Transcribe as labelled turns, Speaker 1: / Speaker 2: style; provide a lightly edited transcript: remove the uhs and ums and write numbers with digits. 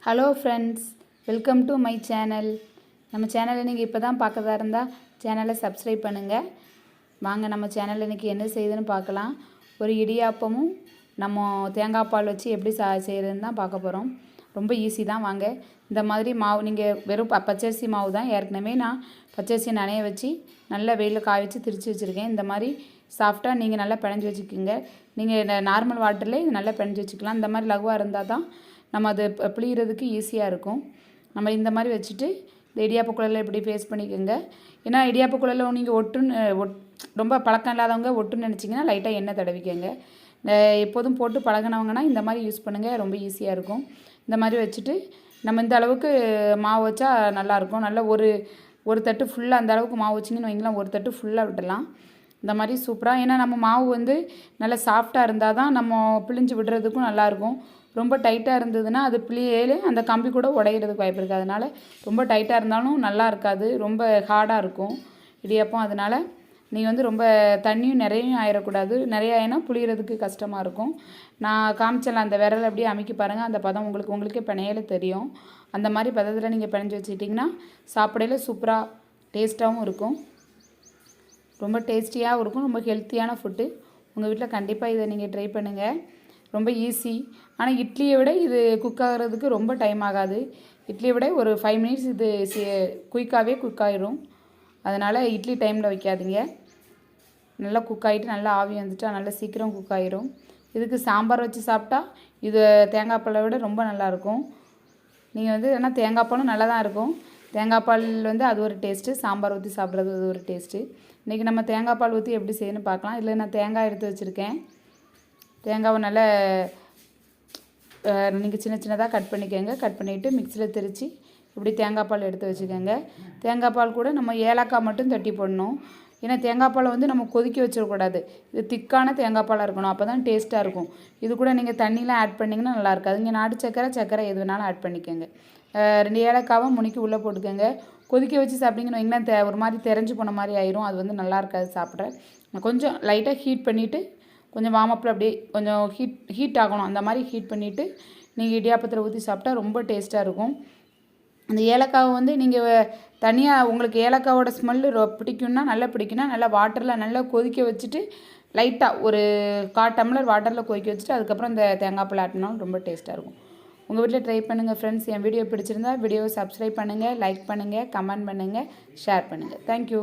Speaker 1: Hello friends, welcome to my channel. நம்ம சேனலை நீங்கள் இப்போ தான் பார்க்கறதா இருந்தால் சேனலை சப்ஸ்கிரைப் பண்ணுங்கள். வாங்க நம்ம சேனலில் இன்றைக்கி என்ன செய்யுதுன்னு பார்க்கலாம். ஒரு இடியாப்பமும் நம்ம தேங்காய் பால் வச்சு எப்படி செய்கிறதுன்னு தான் பார்க்க போகிறோம். ரொம்ப ஈஸி தான். வாங்க. இந்த மாதிரி மாவு நீங்கள் வெறும் பச்சரிசி மாவு தான். ஏற்கனவே நான் பச்சரிசி நனைய வச்சு நல்லா வெயிலில் காய வச்சு திரித்து வச்சுருக்கேன். இந்த மாதிரி சாஃப்டாக நீங்கள் நல்லா பிணைஞ்சி வச்சுக்கோங்க. நீங்கள் நார்மல் வாட்டர்லேயே இது நல்லா பிணைஞ்சி வச்சுக்கலாம். இந்த மாதிரி லகுவாக இருந்தால் தான் நம்ம அது பிழிகிறதுக்கு ஈஸியாக இருக்கும். நம்ம இந்த மாதிரி வச்சுட்டு இந்த இடியாப்ப குழலில் இப்படி பேஸ்ட் பண்ணிக்கோங்க. ஏன்னா இடியாப்ப குழலில் நீங்கள் ரொம்ப பழக்கம் இல்லாதவங்க ஒட்டுன்னு நினச்சிங்கன்னா லைட்டாக எண்ணெய் தடவிக்கங்க. எப்போதும் போட்டு பழகினவங்கன்னா இந்த மாதிரி யூஸ் பண்ணுங்கள். ரொம்ப ஈஸியாக இருக்கும். இந்த மாதிரி வச்சுட்டு நம்ம இந்த அளவுக்கு மாவு வச்சா நல்லாயிருக்கும். நல்லா ஒரு தட்டு ஃபுல்லாக அந்த அளவுக்கு மாவு வச்சிங்கன்னு வைங்களேன், ஒரு தட்டு ஃபுல்லாக விட்டுடலாம். இந்த மாதிரி சூப்பராக. ஏன்னா நம்ம மாவு நல்லா சாஃப்டாக இருந்தால் தான் நம்ம பிழிஞ்சு விடுறதுக்கும் நல்லாயிருக்கும். ரொம்ப டைட்டாக இருந்ததுன்னா அது பிழியலே அந்த கம்பி கூட உடையிறதுக்கு வாய்ப்பு இருக்குது. அதனால் ரொம்ப டைட்டாக இருந்தாலும் நல்லா இருக்காது, ரொம்ப ஹார்டாக இருக்கும் இடியாப்பம். அதனால் நீங்கள் ரொம்ப தண்ணியும் நிறையும் ஆயிடக்கூடாது. நிறைய ஆயினா புளியறதுக்கு கஷ்டமாக இருக்கும். நான் காமிச்சல அந்த விரலை அப்படியே அமைக்கி பாருங்கள். அந்த பதம் உங்களுக்கே பிணையில தெரியும். அந்த மாதிரி பதத்தில் நீங்கள் பிணைஞ்சி வச்சுக்கிட்டிங்கன்னா சாப்பிடையில் சூப்பராக டேஸ்ட்டாகவும் இருக்கும். ரொம்ப டேஸ்டியாகவும் இருக்கும். ரொம்ப ஹெல்த்தியான ஃபுட்டு. உங்கள் வீட்டில் கண்டிப்பாக இதை நீங்கள் ட்ரை பண்ணுங்கள். ரொம்ப ஈஸி. ஆனால் இட்லியை விட இது குக் ஆகிறதுக்கு ரொம்ப டைம் ஆகாது. இட்லியை விட ஒரு 5 மினிட்ஸ் இது குயிக்காகவே குக் ஆகிரும். அதனால் இட்லி டைமில் வைக்காதீங்க. நல்லா குக் ஆகிட்டு நல்லா ஆவி வந்துட்டால் நல்லா சீக்கிரம் குக் ஆகிரும். இதுக்கு சாம்பார் வச்சு சாப்பிட்டா இது தேங்காய் பாலை விட ரொம்ப நல்லாயிருக்கும். நீங்கள் ஏன்னா தேங்காய் பாலும் நல்லா தான் இருக்கும். தேங்காய் பால் அது ஒரு டேஸ்ட்டு, சாம்பார் ஊற்றி சாப்பிட்றது அது ஒரு டேஸ்ட்டு. இன்றைக்கி நம்ம தேங்காய் பால் ஊற்றி எப்படி செய்யணும்னு பார்க்கலாம். இதில் நான் தேங்காய் எடுத்து வச்சுருக்கேன். தேங்காவை நல்லா நீங்கள் சின்ன சின்னதாக கட் பண்ணிக்கோங்க. கட் பண்ணிவிட்டு மிக்சியில் திரித்து இப்படி தேங்காய் பால் எடுத்து வச்சுக்கோங்க. தேங்காய் பால் கூட நம்ம ஏலக்காய் மட்டும் தட்டி போடணும். ஏன்னா தேங்காய் பாலை நம்ம கொதிக்க வச்சிடக்கூடாது. இது திக்கான தேங்காய் பாலாக இருக்கணும். அப்போ தான் டேஸ்ட்டாக இருக்கும். இது கூட நீங்கள் தண்ணிலாம் ஆட் பண்ணிங்கன்னா நல்லா இருக்காது. இங்கே நாட்டு சக்கரை எது வேணாலும் ஆட் பண்ணிக்கோங்க. 2 ஏலக்காவை முனிக்கி உள்ளே போட்டுக்கோங்க. கொதிக்க வச்சு சாப்பிட்டிங்கன்னு வைங்களேன், ஒரு மாதிரி தெரிஞ்சு போன மாதிரி ஆயிரும். அது நல்லா இருக்காது சாப்பிட்ற. கொஞ்சம் லைட்டாக ஹீட் பண்ணிவிட்டு கொஞ்சம் வார்மப்பில் அப்படியே கொஞ்சம் ஹீட் ஆகணும். அந்த மாதிரி ஹீட் பண்ணிவிட்டு நீங்கள் இடியாப்பத்தில் ஊற்றி சாப்பிட்டா ரொம்ப டேஸ்ட்டாக இருக்கும். அந்த ஏலக்காவை நீங்கள் தனியாக உங்களுக்கு ஏலக்காவோட ஸ்மெல்லு பிடிக்கும்னா நல்லா வாட்டரில் நல்லா கொதிக்க வச்சுட்டு லைட்டாக ஒரு 1/4 டம்ளர் வாட்டரில் கொதிக்க வச்சுட்டு அதுக்கப்புறம் இந்த தேங்காய் பால் ஆட்டினாலும் ரொம்ப டேஸ்ட்டாக இருக்கும். உங்கள் வீட்டில் ட்ரை பண்ணுங்கள் ஃப்ரெண்ட்ஸ். என் வீடியோ பிடிச்சிருந்தா வீடியோவை சப்ஸ்கிரைப் பண்ணுங்கள், லைக் பண்ணுங்கள், கமெண்ட் பண்ணுங்கள், ஷேர் பண்ணுங்கள். தேங்க்யூ.